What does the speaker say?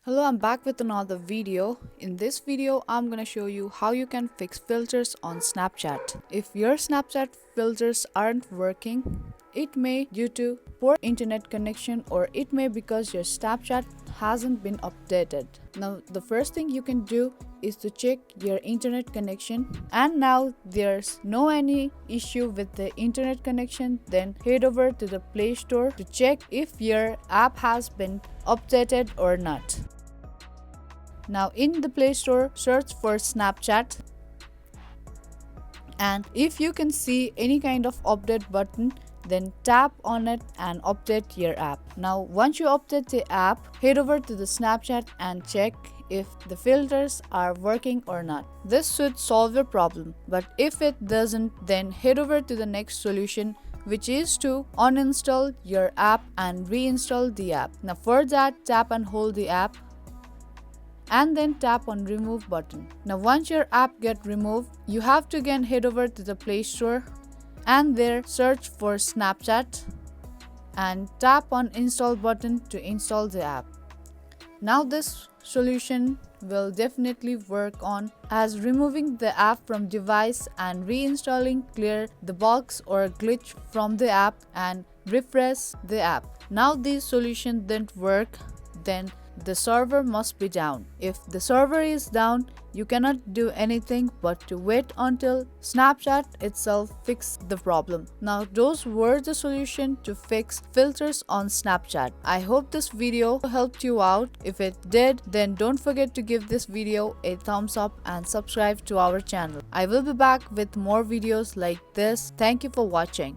Hello, I'm back with another video. In this video, I'm gonna show you how you can fix filters on Snapchat. If your Snapchat filters aren't working, it may due to poor internet connection or it may because your Snapchat hasn't been updated. Now, the first thing you can do is to check your internet connection, and now there's no any issue with the internet connection, then head over to the Play Store to check if your app has been updated or not. Now in the Play Store, search for Snapchat, and if you can see any kind of update button, then tap on it and update your app. Now once you update the app, head over to the Snapchat and check if the filters are working or not. This should solve your problem, but if it doesn't, then head over to the next solution, which is to uninstall your app and reinstall the app. Now for that, tap and hold the app and then tap on remove button. Now once your app get removed, you have to again head over to the Play Store and there search for Snapchat and tap on install button to install the app. Now this solution will definitely work on, as removing the app from device and reinstalling clear the bugs or glitch from the app and refresh the app. Now this solution didn't work, then the server must be down. If the server is down, you cannot do anything but to wait until Snapchat itself fix the problem. Now those were the solution to fix filters on Snapchat. I hope this video helped you out. If it did, then don't forget to give this video a thumbs up and subscribe to our channel. I will be back with more videos like this. Thank you for watching.